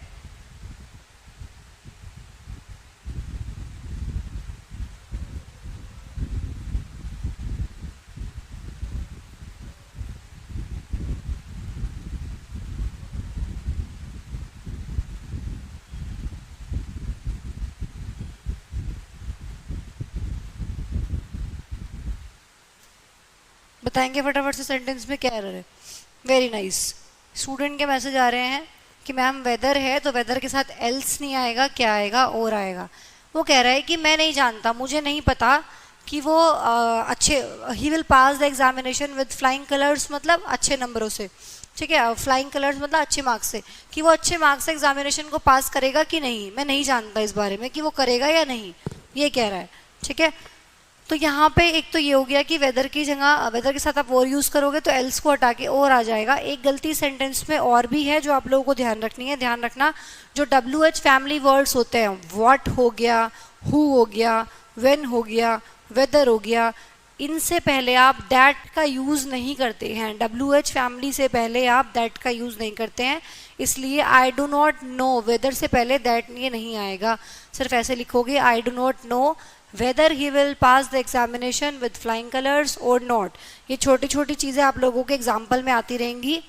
बताएंगे फटाफट से सेंटेंस में क्या एरर है? Very nice. स्टूडेंट के मैसेज आ रहे हैं कि मैम वेदर है तो वेदर के साथ एल्स नहीं आएगा, क्या आएगा, और आएगा। वो कह रहा है कि मैं नहीं जानता, मुझे नहीं पता कि वो अच्छे, he will pass the examination with flying colours, मतलब अच्छे नंबरों से, ठीक है। फ्लाइंग कलर्स मतलब अच्छे मार्क्स से, कि वो अच्छे मार्क्स से एग्जामिनेशन को पास करेगा कि नहीं, मैं नहीं जानता इस बारे में कि वो करेगा या नहीं, ये कह रहा है, ठीक है। तो यहाँ पे एक तो ये हो गया कि वेदर की जगह, वेदर के साथ आप और यूज़ करोगे तो एल्स को हटा के और आ जाएगा। एक गलती सेंटेंस में और भी है जो आप लोगों को ध्यान रखनी है। ध्यान रखना, जो WH फैमिली वर्ड्स होते हैं, व्हाट हो गया, हु हो गया, व्हेन हो गया, वेदर हो गया, इनसे पहले आप दैट का यूज़ नहीं करते हैं। WH फैमिली से पहले आप दैट का यूज़ नहीं करते हैं, इसलिए I do not know, whether से पहले दैट ये नहीं आएगा। सिर्फ ऐसे लिखोगे, I do not know whether he will pass the examination with flying colors or not। ये छोटी छोटी चीज़ें आप लोगों के एग्जाम्पल में आती रहेंगी,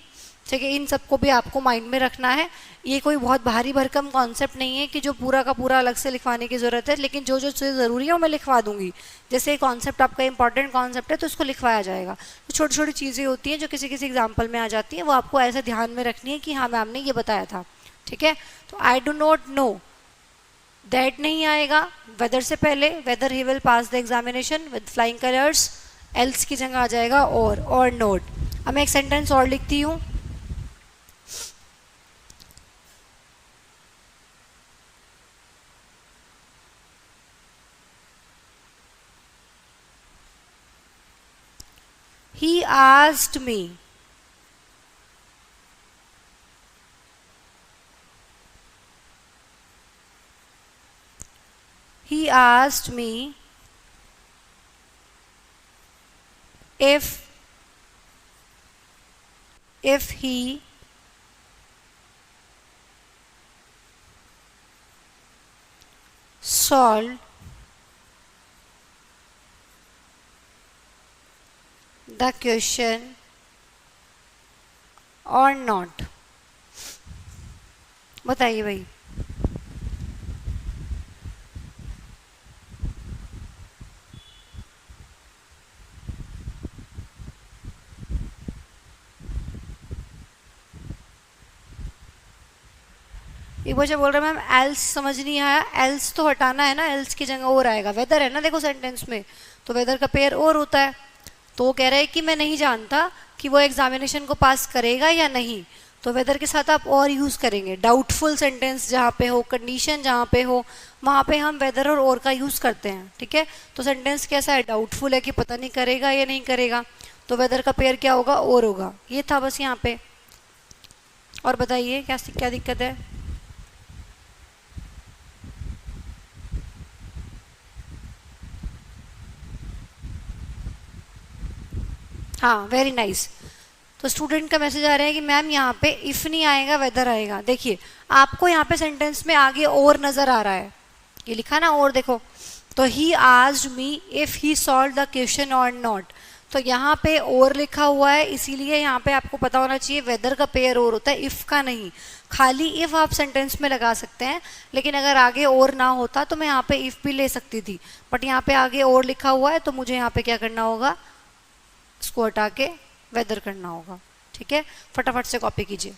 ठीक है। इन सबको भी आपको माइंड में रखना है। ये कोई बहुत भारी भरकम कॉन्सेप्ट नहीं है कि जो पूरा का पूरा अलग से लिखवाने की ज़रूरत है, लेकिन जो जो चीज़ ज़रूरी है वो मैं लिखवा दूंगी। जैसे कॉन्सेप्ट आपका इंपॉर्टेंट कॉन्सेप्ट है तो उसको लिखवाया जाएगा। तो छोटी छोटी चीज़ें होती हैं जो किसी किसी एग्जाम्पल में आ जाती हैं, वो आपको ऐसे ध्यान में रखनी है कि हाँ मैम ने ये बताया था, ठीक है। तो आई डू नॉट नो, दैट नहीं आएगा वेदर से पहले, weather he will pass the examination with flying colours, else की जगह आ जाएगा और नोट। अब मैं एक सेंटेंस और लिखती हूँ। He asked me, he asked me if he solved the question or not। बताइए भाई, एक बच्चा बोल रहा है मैम एल्स समझ नहीं आया। एल्स तो हटाना है ना, एल्स की जगह और आएगा। वेदर है ना देखो सेंटेंस में, तो वेदर का पेयर और होता है। तो वो कह रहा है कि मैं नहीं जानता कि वो एग्जामिनेशन को पास करेगा या नहीं, तो वेदर के साथ आप और यूज़ करेंगे। डाउटफुल सेंटेंस जहाँ पे हो, कंडीशन जहाँ पे हो, वहाँ पे हम वेदर और का यूज़ करते हैं, ठीक है। तो सेंटेंस कैसा है, डाउटफुल है कि पता नहीं करेगा या नहीं करेगा, तो वेदर का पेयर क्या होगा, और होगा। ये था बस यहाँ पे। और बताइए क्या क्या दिक्कत है? हाँ वेरी नाइस। तो स्टूडेंट का मैसेज आ रहा है कि मैम यहाँ पे इफ नहीं आएगा वेदर आएगा। देखिए आपको यहाँ पे सेंटेंस में आगे और नजर आ रहा है, ये लिखा ना और, देखो तो he asked me if he solve the question और नॉट, तो यहाँ पे और लिखा हुआ है, इसीलिए यहाँ पे आपको पता होना चाहिए वेदर का पेयर और होता है, इफ का नहीं। खाली इफ आप सेंटेंस में लगा सकते हैं, लेकिन अगर आगे और ना होता तो मैं यहाँ पे इफ भी ले सकती थी, बट यहाँ पे आगे और लिखा हुआ है तो मुझे यहाँ पे क्या करना होगा, इसको हटा के वेदर करना होगा। ठीक है, फटाफट से कॉपी कीजिए।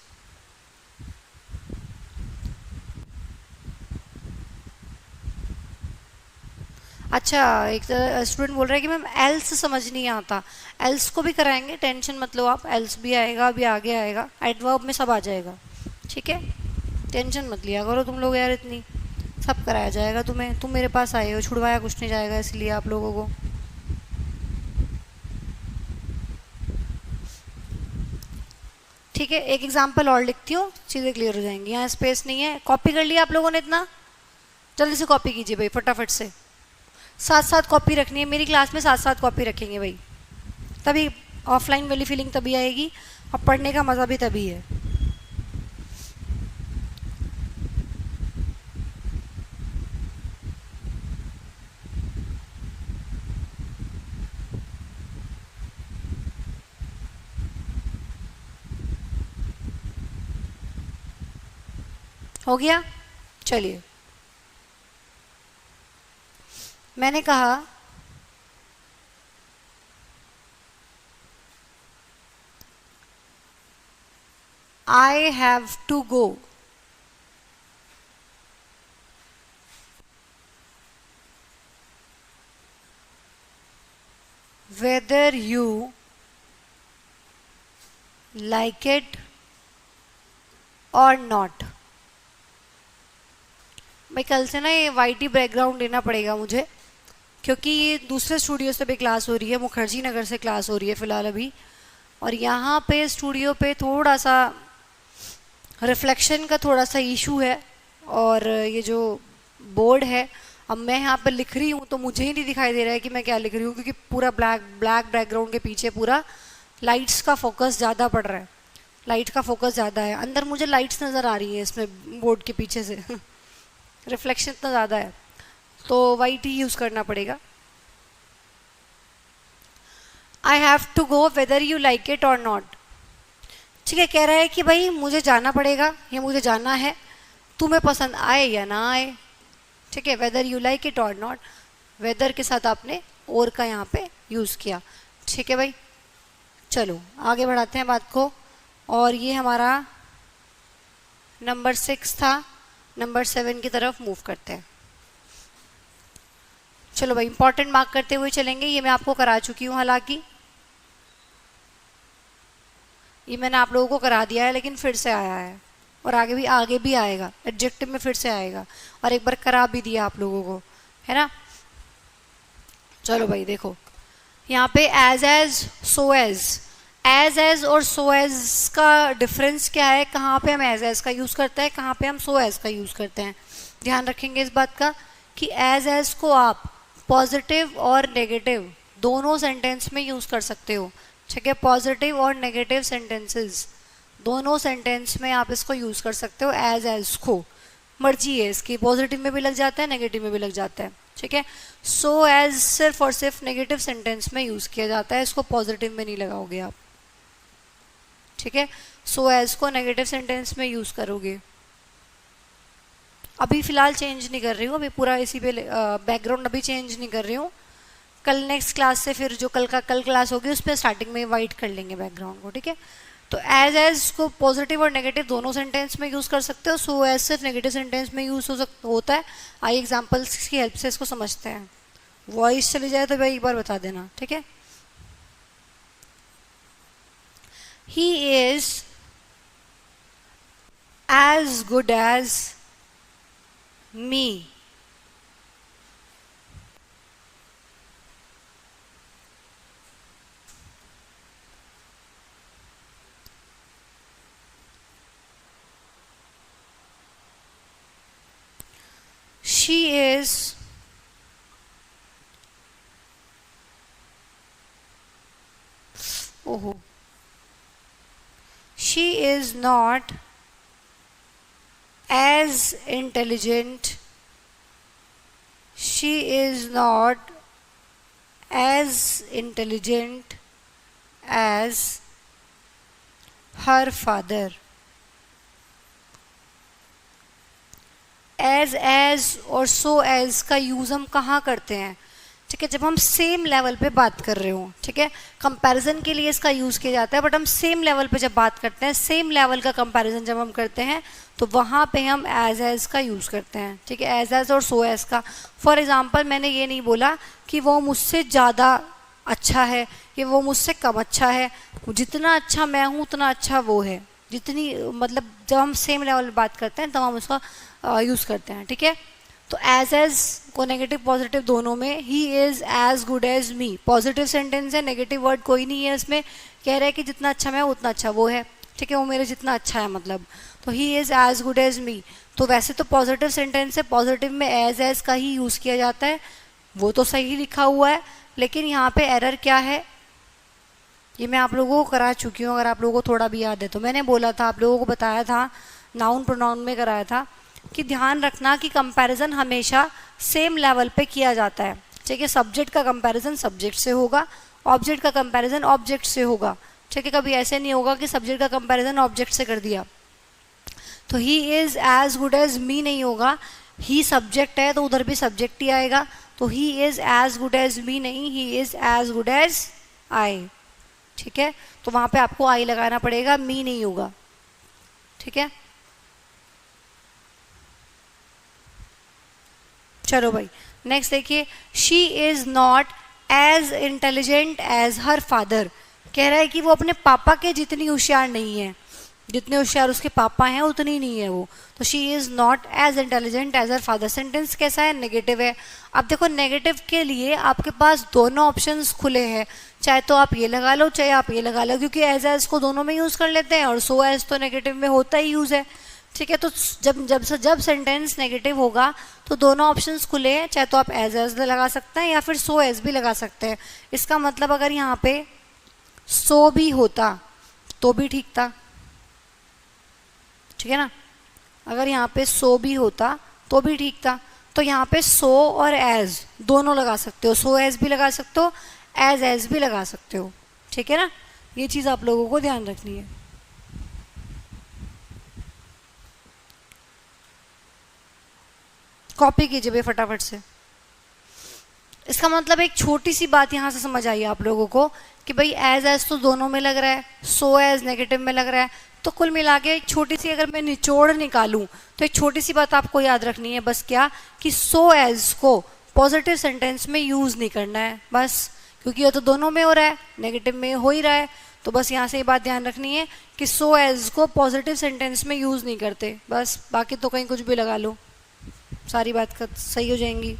अच्छा, एक स्टूडेंट बोल रहा है कि मैम एल्स समझ नहीं आता। एल्स को भी कराएंगे, टेंशन मत लो आप, एल्स भी आएगा, अभी आगे आएगा, एडवर्ब में सब आ जाएगा। ठीक है, टेंशन मत लिया करो तुम लोग यार इतनी, सब कराया जाएगा तुम्हें, तुम मेरे पास आए हो, छुड़वाया कुछ नहीं जाएगा इसलिए आप लोगों को। ठीक है, एक एग्जाम्पल और लिखती हूँ, चीज़ें क्लियर हो जाएंगी। यहाँ स्पेस नहीं है, कॉपी कर लिया आप लोगों ने इतना, जल्दी से कॉपी कीजिए भाई फटाफट से। साथ साथ कॉपी रखनी है, मेरी क्लास में साथ साथ कॉपी रखेंगे भाई, तभी ऑफलाइन वाली फीलिंग तभी आएगी और पढ़ने का मज़ा भी तभी है। हो गया, चलिए। मैंने कहा I have to go. Whether you like it or not. भाई कल से ना ये वाइट ही बैकग्राउंड लेना पड़ेगा मुझे, क्योंकि ये दूसरे स्टूडियो से भी क्लास हो रही है, मुखर्जी नगर से क्लास हो रही है फ़िलहाल अभी, और यहाँ पे स्टूडियो पे थोड़ा सा रिफ्लेक्शन का थोड़ा सा इशू है, और ये जो बोर्ड है, अब मैं यहाँ पर लिख रही हूँ तो मुझे ही नहीं दिखाई दे रहा है कि मैं क्या लिख रही हूँ, क्योंकि पूरा ब्लैक ब्लैक बैकग्राउंड के पीछे पूरा लाइट्स का फोकस ज़्यादा पड़ रहा है, लाइट का फोकस ज़्यादा है, अंदर मुझे लाइट्स नज़र आ रही है इसमें बोर्ड के पीछे से रिफ्लेक्शन इतना ज़्यादा है, तो वाइट ही यूज़ करना पड़ेगा। I have to go whether you like it और नॉट। ठीक है, कह रहा है कि भाई मुझे जाना पड़ेगा, ये मुझे जाना है, तुम्हें पसंद आए या ना आए। ठीक है, वेदर यू लाइक इट और नॉट, वेदर के साथ आपने और का यहाँ पे यूज़ किया। ठीक है भाई, चलो आगे बढ़ाते हैं बात को, और ये हमारा नंबर 6 था, नंबर 7 की तरफ मूव करते हैं। चलो भाई, इंपॉर्टेंट मार्क करते हुए चलेंगे, ये मैं आपको करा चुकी हूँ, हालांकि ये मैंने आप लोगों को करा दिया है, लेकिन फिर से आया है और आगे भी आएगा, एडजेक्टिव में फिर से आएगा, और एक बार करा भी दिया आप लोगों को, है ना। चलो भाई देखो, यहाँ पे एज सो एज और सो एज का डिफरेंस क्या है, कहाँ पे हम एज का यूज़ करते हैं, कहाँ पे हम सो एज का यूज़ करते हैं। ध्यान रखेंगे इस बात का कि एज को आप पॉजिटिव और नेगेटिव दोनों सेंटेंस में यूज़ कर सकते हो। ठीक है, पॉजिटिव और नेगेटिव सेंटेंसेस दोनों सेंटेंस में आप इसको यूज़ कर सकते हो, एज को मर्जी है इसकी, पॉजिटिव में भी लग जाता है, नेगेटिव में भी लग जाता है। ठीक है, सो एज सिर्फ और सिर्फ नेगेटिव सेंटेंस में यूज़ किया जाता है, इसको पॉजिटिव में नहीं लगाओगे आप। ठीक है, सो एज को नेगेटिव सेंटेंस में यूज़ करोगे। अभी फ़िलहाल चेंज नहीं कर रही हूँ, अभी पूरा इसी पे बैकग्राउंड अभी चेंज नहीं कर रही हूँ, कल नेक्स्ट क्लास से, फिर जो कल क्लास होगी उस पर स्टार्टिंग में वाइट कर लेंगे बैकग्राउंड को। ठीक है, तो एज को पॉजिटिव और नेगेटिव दोनों सेंटेंस में यूज़ कर सकते हो, सो एज सिर्फ नेगेटिव सेंटेंस में यूज़ होता है। आइए एग्जांपल्स की हेल्प से इसको समझते हैं। वॉइस चली जाए तो भाई एक बार बता देना। ठीक है, he is as good as me. She is ओहो, she is not as intelligent, she is not as intelligent as her father. As और सो एज का यूज हम कहाँ करते हैं? ठीक है, जब हम सेम लेवल पे बात कर रहे हो, ठीक है, कंपैरिजन के लिए इसका यूज किया जाता है, बट हम सेम लेवल पे जब बात करते हैं, सेम लेवल का कंपैरिजन जब हम करते हैं, तो वहाँ पे हम एज का यूज करते हैं। ठीक है, एज और सो एज का। फॉर एग्जाम्पल, मैंने ये नहीं बोला कि वो मुझसे ज़्यादा अच्छा है कि वो मुझसे कम अच्छा है, जितना अच्छा मैं हूँ उतना अच्छा वो है, जितनी मतलब जब हम सेम लेवल पे बात करते हैं तब हम उसका यूज़ करते हैं। ठीक है, तो एज को नेगेटिव पॉजिटिव दोनों में, he is as good as me, positive sentence है, नेगेटिव वर्ड कोई नहीं है इसमें, कह रहा है कि जितना अच्छा मैं उतना अच्छा वो है। ठीक है, वो मेरे जितना अच्छा है मतलब, तो he is as good as me. तो वैसे तो पॉजिटिव सेंटेंस है, पॉजिटिव में एज का ही यूज़ किया जाता है, वो तो सही लिखा हुआ है, लेकिन यहाँ पे एरर क्या है ये मैं आप लोगों को करा चुकी हूँ। अगर आप लोगों को थोड़ा भी याद है तो मैंने बोला था, आप लोगों को बताया था, नाउन प्रोनाउन में कराया था कि ध्यान रखना कि कंपैरिजन हमेशा सेम लेवल पे किया जाता है। ठीक है, सब्जेक्ट का कंपैरिजन सब्जेक्ट से होगा, ऑब्जेक्ट का कंपैरिजन ऑब्जेक्ट से होगा। ठीक है, कभी ऐसे नहीं होगा कि सब्जेक्ट का कंपैरिजन ऑब्जेक्ट से कर दिया। तो he is as good as me नहीं होगा, ही सब्जेक्ट है तो उधर भी सब्जेक्ट ही आएगा, तो he is as good as me नहीं, he is as good as I. ठीक है, तो वहाँ पे आपको आई लगाना पड़ेगा, मी नहीं होगा। ठीक है, चलो भाई नेक्स्ट देखिए, she is not as intelligent as her father. कह रहा है कि वो अपने पापा के जितनी होशियार नहीं है, जितने होशियार उसके पापा हैं उतनी नहीं है वो। तो she is not as intelligent as her father. Sentence कैसा है? नेगेटिव है। अब देखो, नेगेटिव के लिए आपके पास दोनों ऑप्शंस खुले हैं, चाहे तो आप ये लगा लो चाहे आप ये लगा लो, क्योंकि एज को दोनों में यूज कर लेते हैं और सो एज तो नेगेटिव में होता ही यूज है। ठीक है, तो जब सेंटेंस नेगेटिव होगा तो दोनों ऑप्शंस खुले हैं, चाहे तो आप एज लगा सकते हैं या फिर सो एज भी लगा सकते हैं। इसका मतलब अगर यहाँ पे सो भी होता तो भी ठीक था। ठीक है ना, अगर यहाँ पे सो भी होता तो भी ठीक था। तो यहाँ पे सो और एज दोनों लगा सकते हो, सो एज भी लगा सकते हो, एज भी लगा सकते हो। ठीक है ना, ये चीज़ आप लोगों को ध्यान रखनी है। कॉपी कीजिए भाई फटाफट से। इसका मतलब एक छोटी सी बात यहाँ से समझ आई आप लोगों को कि भाई एज तो दोनों में लग रहा है, सो एज नेगेटिव में लग रहा है, तो कुल मिला के एक छोटी सी अगर मैं निचोड़ निकालूं तो एक छोटी सी बात आपको याद रखनी है, बस क्या कि सो एज को पॉजिटिव सेंटेंस में यूज नहीं करना है बस, क्योंकि ये तो दोनों में हो रहा है, नेगेटिव में हो ही रहा है। तो बस यहाँ से ये बात ध्यान रखनी है कि सो एज को पॉजिटिव सेंटेंस में यूज नहीं करते बस, बाकी तो कहीं कुछ भी लगा लो, सारी बात सही हो जाएंगी।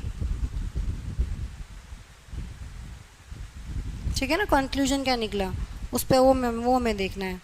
ठीक है ना, कंक्लूजन क्या निकला उस पर वो हमें देखना है।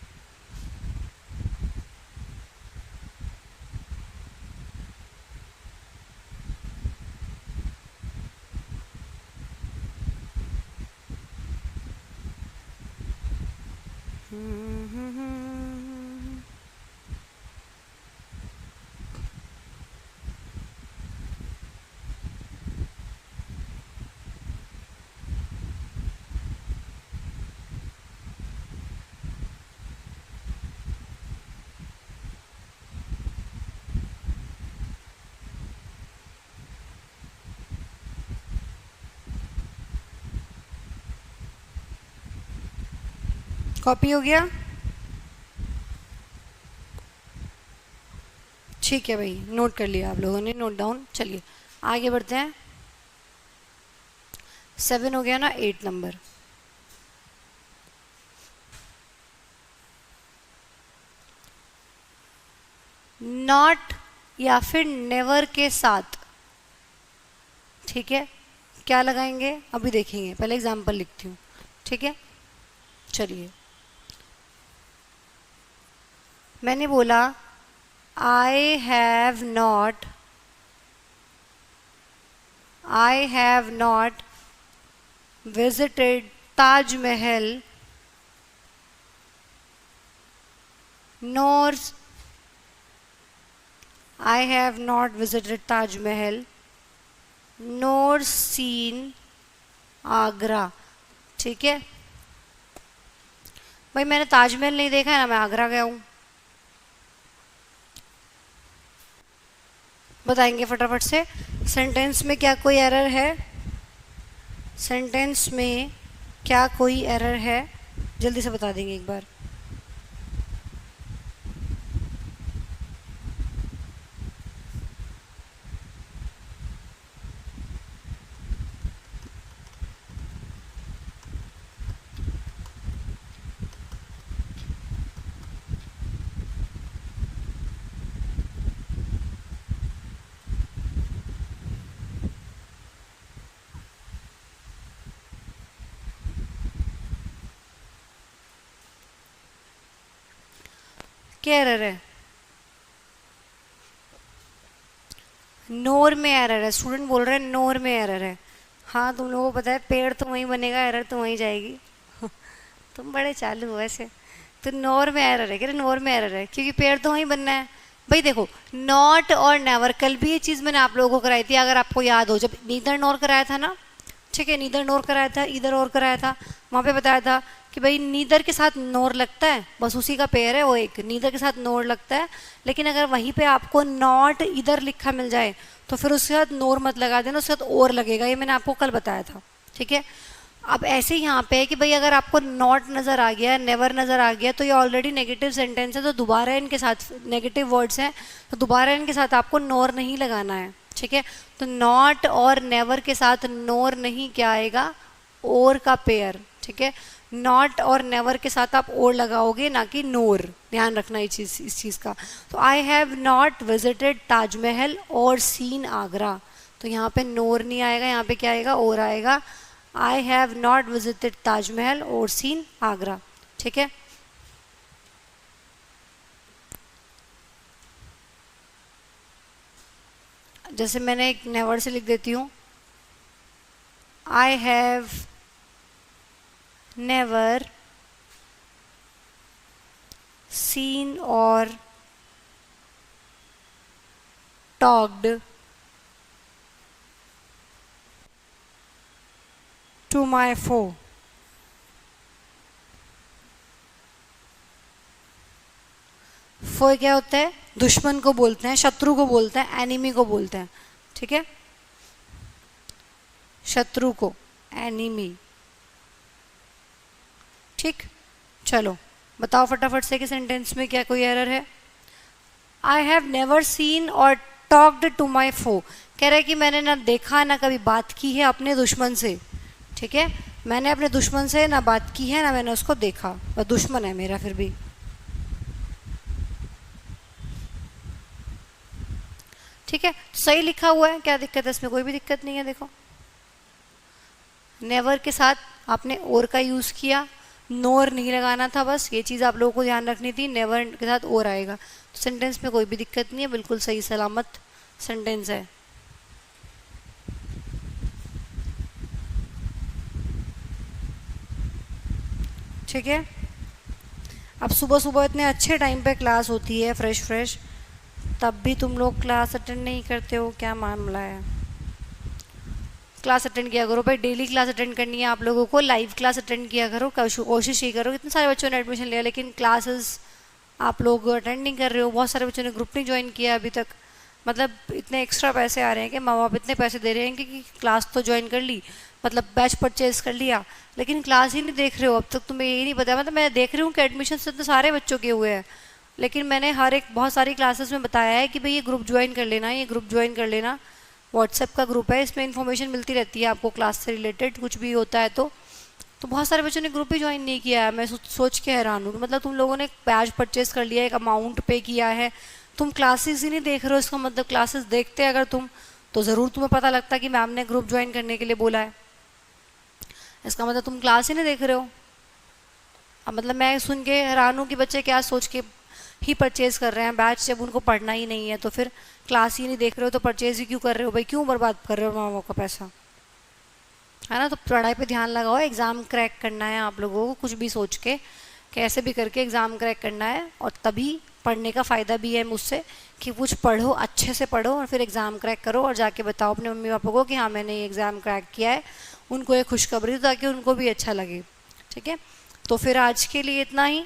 कॉपी हो गया? ठीक है भाई, नोट कर लिया आप लोगों ने, नोट डाउन। चलिए आगे बढ़ते हैं। 7 हो गया ना, 8 नंबर। नॉट या फिर नेवर के साथ, ठीक है, क्या लगाएंगे अभी देखेंगे, पहले एग्जाम्पल लिखती हूँ। ठीक है, चलिए मैंने बोला I have not visited Taj Mahal nor I have not visited Taj Mahal nor seen Agra. ठीक है भाई, मैंने ताजमहल नहीं देखा है ना मैं आगरा गया हूँ। बताएंगे फटाफट से सेंटेंस में क्या कोई एरर है, सेंटेंस में क्या कोई एरर है, जल्दी से बता देंगे एक बार। क्या एरर है? नोर में एरर है। स्टूडेंट बोल रहे हैं नोर में एरर है। हाँ तुम लोगों को पता है पेड़ तो वहीं बनेगा, एरर तो वहीं जाएगी। तुम बड़े चालू हो वैसे। तो नोर में एरर है, कह रहे नोर में एरर है क्योंकि पेड़ तो वहीं बनना है। भाई देखो नॉट और नेवर, कल भी ये चीज़ मैंने आप लोगों को कराई थी अगर आपको याद हो, जब नीदर नोर कराया था ना, ठीक है नीदर नोर कराया था, इधर और कराया था, वहाँ पे बताया था कि भाई नीदर के साथ नोर लगता है, बस उसी का पेयर है वो एक, नीदर के साथ नोर लगता है। लेकिन अगर वहीं पे आपको नॉट इधर लिखा मिल जाए तो फिर उसके साथ नोर मत लगा देना, उसके साथ और लगेगा, ये मैंने आपको कल बताया था। ठीक है अब ऐसे ही यहाँ पे है कि भाई अगर आपको नॉट नज़र आ गया, नेवर नज़र आ गया, तो ये ऑलरेडी नेगेटिव सेंटेंस है, तो दोबारा इनके साथ नेगेटिव वर्ड्स हैं तो दोबारा इनके साथ आपको नोर नहीं लगाना है। ठीक है तो नॉट और नेवर के साथ नोर नहीं क्या आएगा, और का पेयर। ठीक है नॉट और नेवर के साथ आप और लगाओगे ना कि नोर, ध्यान रखना इस चीज़ का। तो I have not visited Taj Mahal और सीन आगरा, तो यहाँ पे नोर नहीं आएगा, यहाँ पे क्या आएगा, और आएगा। I have not visited Taj Mahal और सीन आगरा। ठीक है जैसे मैंने एक नेवर से लिख देती हूँ, आई हैव नेवर सीन और टॉक्ड टू माई फो। फो क्या होता है, दुश्मन को बोलते हैं, शत्रु को बोलते हैं, एनिमी को बोलते हैं। ठीक है शत्रु को, एनिमी। ठीक चलो बताओ फटाफट से कि सेंटेंस में क्या कोई एरर है। आई हैव नेवर सीन और टॉक्ड टू माई फो, कह रहा है कि मैंने ना देखा ना कभी बात की है अपने दुश्मन से। ठीक है मैंने अपने दुश्मन से ना बात की है ना मैंने उसको देखा, वह दुश्मन है मेरा फिर भी। ठीक है सही लिखा हुआ है, क्या दिक्कत है इसमें, कोई भी दिक्कत नहीं है। देखो नेवर के साथ आपने और का यूज़ किया, नोर नहीं लगाना था, बस ये चीज़ आप लोगों को ध्यान रखनी थी, नेवर के साथ और आएगा। तो सेंटेंस में कोई भी दिक्कत नहीं है, बिल्कुल सही सलामत सेंटेंस है। ठीक है अब सुबह सुबह इतने अच्छे टाइम पे क्लास होती है फ्रेश, तब भी तुम लोग क्लास अटेंड नहीं करते हो, क्या मामला है। क्लास अटेंड किया करो भाई, डेली क्लास अटेंड करनी है आप लोगों को, लाइव क्लास अटेंड किया करो, कोशिश ये करो। इतने सारे बच्चों ने एडमिशन लिया लेकिन क्लासेस आप लोग अटेंड नहीं कर रहे हो, बहुत सारे बच्चों ने ग्रुप नहीं ज्वाइन किया अभी तक। मतलब इतने एक्स्ट्रा पैसे आ रहे हैं कि माँ बाप इतने पैसे दे रहे हैं कि क्लास तो ज्वाइन कर ली, मतलब बैच परचेज कर लिया, लेकिन क्लास ही नहीं देख रहे हो। अब तक तुम्हें यही नहीं पता, मतलब मैं देख रही हूँ कि एडमिशन तो सारे बच्चों के हुए हैं, लेकिन मैंने हर एक बहुत सारी क्लासेस में बताया है कि भाई ये ग्रुप ज्वाइन कर लेना, ये ग्रुप ज्वाइन कर लेना। व्हाट्सएप का ग्रुप है, इसमें इन्फॉर्मेशन मिलती रहती है आपको क्लास से रिलेटेड, कुछ भी होता है तो बहुत सारे बच्चों ने ग्रुप ही ज्वाइन नहीं किया है। मैं सोच के हैरान हूँ, मतलब तुम लोगों ने एक बैच परचेज कर लिया, एक अमाउंट पे किया है, तुम क्लासेस ही नहीं देख रहे हो। इसका मतलब क्लासेस देखते अगर तुम तो ज़रूर तुम्हें पता लगता कि मैम ने ग्रुप ज्वाइन करने के लिए बोला है। इसका मतलब तुम क्लास ही नहीं देख रहे हो। अब मतलब मैं सुन के हैरान हूँ कि बच्चे क्या सोच के ही परचेज़ कर रहे हैं बैच, जब उनको पढ़ना ही नहीं है तो फिर क्लास ही नहीं देख रहे हो तो परचेज़ ही क्यों कर रहे हो भाई, क्यों बर्बाद कर रहे हो माँ बाप का पैसा, है ना। तो पढ़ाई पे ध्यान लगाओ, एग्ज़ाम क्रैक करना है आप लोगों को, कुछ भी सोच के कैसे भी करके एग्ज़ाम क्रैक करना है। और तभी पढ़ने का फ़ायदा भी है मुझसे कि कुछ पढ़ो, अच्छे से पढ़ो और फिर एग्ज़ाम क्रैक करो और जाके बताओ अपने मम्मी पापा को कि हाँ मैंने ये एग्ज़ाम क्रैक किया है। उनको ये खुशखबरी दो ताकि उनको भी अच्छा लगे। ठीक है, तो फिर आज के लिए इतना ही।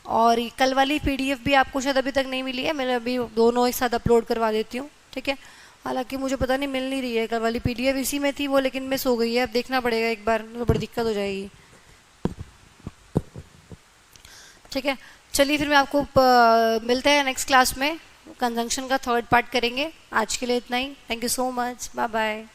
और कल वाली पीडीएफ भी आपको शायद अभी तक नहीं मिली है, मैं अभी दोनों एक साथ अपलोड करवा देती हूँ। ठीक है, हालांकि मुझे पता नहीं मिल नहीं रही है, कल वाली पीडीएफ इसी में थी वो, लेकिन मिस हो गई है। अब देखना पड़ेगा एक बार, तो बड़ी दिक्कत हो जाएगी। ठीक है, चलिए फिर मैं आपको मिलते हैं नेक्स्ट क्लास में। कंजंक्शन का थर्ड पार्ट करेंगे। आज के लिए इतना ही। Thank you so much, bye bye.